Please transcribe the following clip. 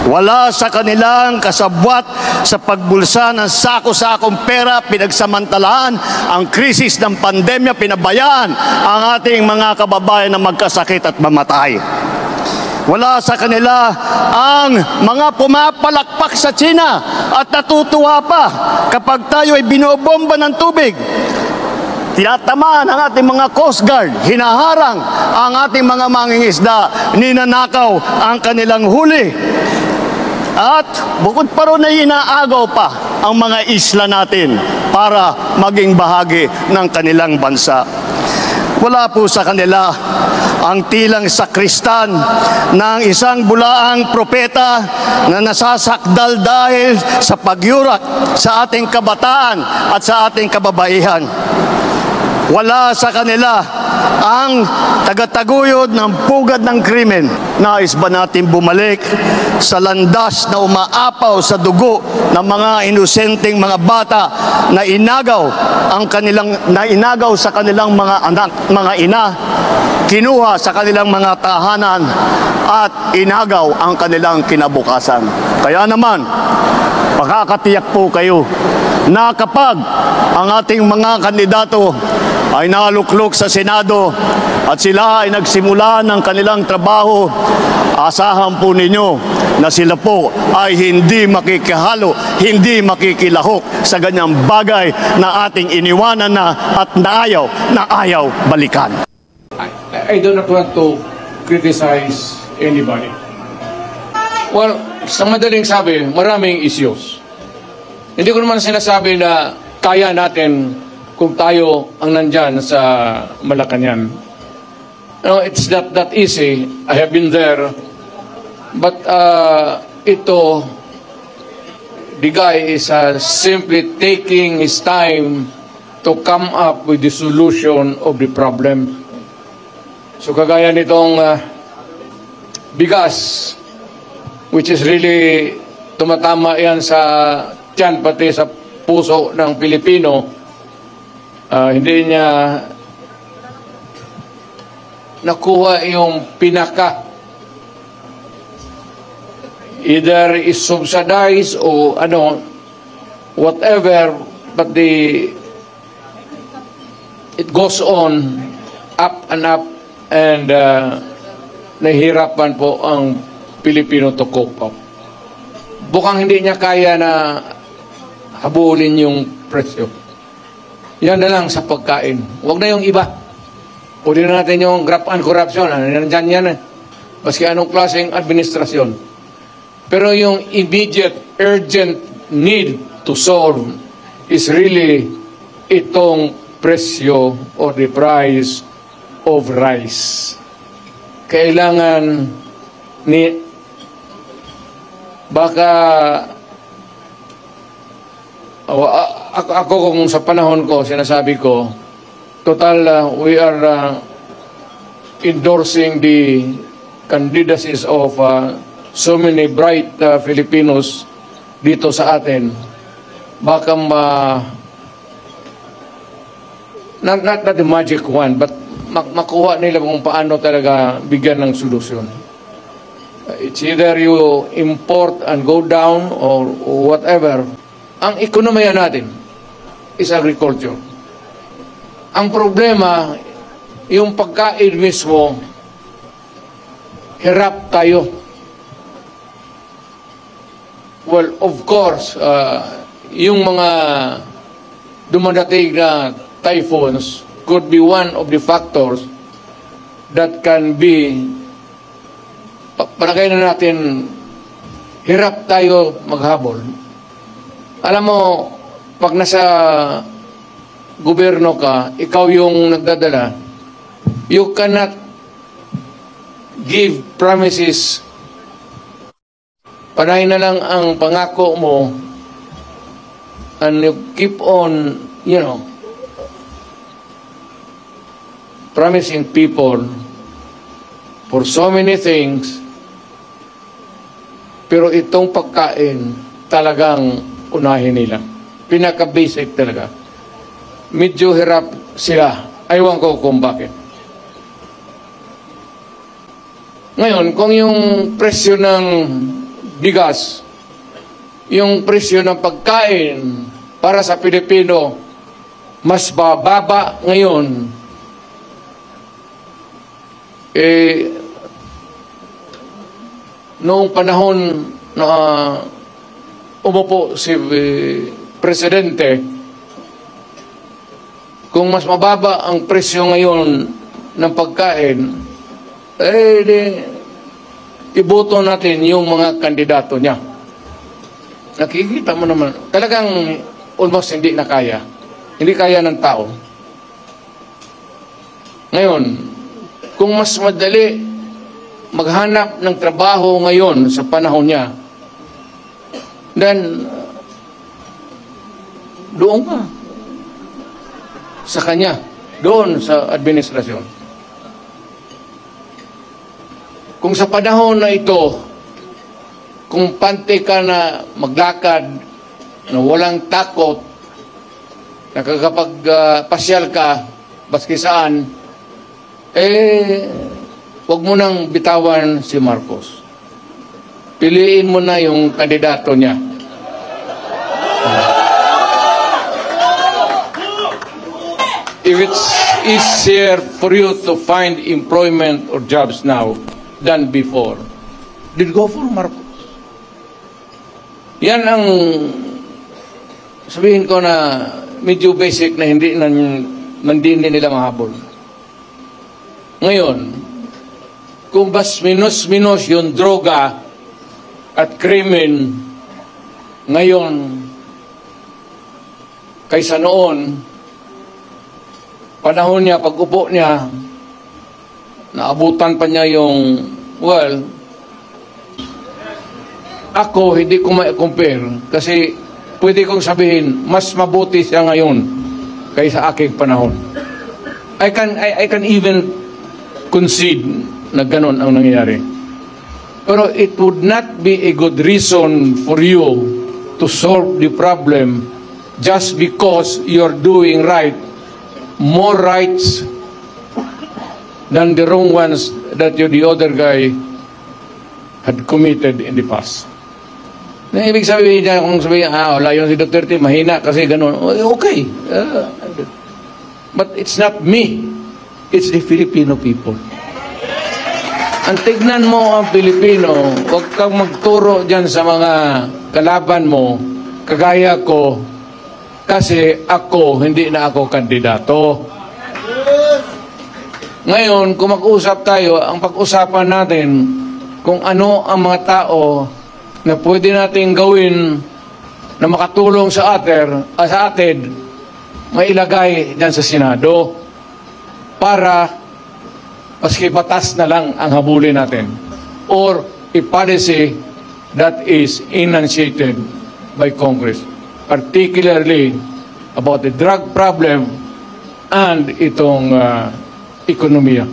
Wala sa kanilang kasabwat sa pagbulsa ng sako-sakong pera, pinagsamantalaan ang krisis ng pandemya, pinabayaan ang ating mga kababayan na magkasakit at mamatay. Wala sa kanila ang mga pumapalakpak sa China at natutuwa pa kapag tayo ay binobomba ng tubig. Tinatamaan ang ating mga Coast Guard, hinaharang ang ating mga mangingisda, ninanakaw ang kanilang huli. At bukod pa ron ay inaagaw pa ang mga isla natin para maging bahagi ng kanilang bansa. Wala po sa kanila ang tilang sakristan ng isang bulaang propeta na nasasakdal dahil sa pagyurak sa ating kabataan at sa ating kababaihan. Wala sa kanila ang tagataguyod ng pugad ng krimen. Nais ba natin bumalik sa landas na umaapaw sa dugo ng mga inosenteng mga bata na inagaw sa kanilang mga anak, mga ina, kinuha sa kanilang mga tahanan at inagaw ang kanilang kinabukasan? Kaya naman, makakatiyak po kayo na kapag ang ating mga kandidato ay naluklok sa Senado at sila ay nagsimula ng kanilang trabaho, asahan po ninyo na sila po ay hindi makikihalo, hindi makikilahok sa ganyang bagay na ating iniwanan na at naayaw balikan. I do not want to criticize anybody. Well, sa madaling sabi, maraming issues. Hindi ko naman sinasabi na kaya natin kung tayo ang nandyan sa Malacanang. No, it's not that easy. I have been there. But the guy is simply taking his time to come up with the solution of the problem. So kagaya nitong bigas, which is really tumatama yan sa tiyan, pati sa puso ng Pilipino. Hindi niya nakuha yung pinaka. Either is subsidized o whatever, but it goes on up and nahihirapan po ang Pilipino to cope up. Bukang hindi niya kaya na habulin yung presyo. Yan na lang sa pagkain. Huwag na yung iba. Pwede na natin yung graft and corruption. Nandiyan yan eh. Maski anong klaseng administrasyon. Pero yung immediate, urgent need to solve is really itong presyo or the price of rice. Kailangan ni baka ako kung sa panahon ko, sinasabi ko, total we are endorsing the candidacies of so many bright Filipinos dito sa atin. Baka not the magic one, but makuha nila kung paano talaga bigyan ng solusyon. It's either you import and go down or whatever. Ang ekonomiya natin is agriculture. Ang problema, yung pagkain mismo, hirap tayo. Well, of course, yung mga dumadating na typhoons could be one of the factors that can be, palagay na natin, hirap tayo maghabol. Alam mo, pag nasa gobyerno ka, ikaw yung nagdadala, you cannot give promises. Panay na lang ang pangako mo and you keep on, promising people for so many things, pero itong pagkain talagang unahin nila. Pinaka-basic talaga. Medyo hirap sila. Aywan ko kung bakit. Ngayon, kung yung presyo ng bigas, yung presyo ng pagkain para sa Pilipino mas bababa ngayon, noong panahon na umupo si Presidente, kung mas mababa ang presyo ngayon ng pagkain, iboto natin yung mga kandidato niya. Nakikita mo naman, talagang almost hindi na kaya. Hindi kaya ng tao. Ngayon, kung mas madali maghanap ng trabaho ngayon sa panahon niya, then doon ka sa kanya, doon sa administrasyon. Kung sa panahon na ito, kung pante ka na maglakad, na walang takot, nakakapag-pasyal ka, baski saan, huwag mo nang bitawan si Marcos. Piliin mo na yung kandidato niya. If it's easier for you to find employment or jobs now than before, then go for Marcos. Yan ang sabihin ko na medyo basic na hindi nila mahabol. Ngayon, kung mas minus yung droga at krimen ngayon kaysa noon, panahon niya, pag-upo niya, naabutan pa niya yung, well, ako, hindi ko ma-compare kasi pwede kong sabihin, mas mabuti siya ngayon kaysa aking panahon. I can even concede na ganun ang nangyayari. Pero it would not be a good reason for you to solve the problem just because you're doing right, more rights than the wrong ones that the other guy had committed in the past. Na ibig sabihin niya, kung sabihin, wala yun si Duterte, mahina kasi ganun. Okay. But it's not me. It's the Filipino people. Ang tignan mo ang Pilipino, huwag kang magturo dyan sa mga kalaban mo, kagaya ko, kasi ako, hindi na ako kandidato. Ngayon, kung mag-usap tayo, ang pag-usapan natin kung ano ang mga tao na pwede natin gawin na makatulong sa atin, mailagay dyan sa Senado para maski batas na lang ang habulin natin or a policy that is enunciated by Congress, particularly about the drug problem and itong ekonomiya.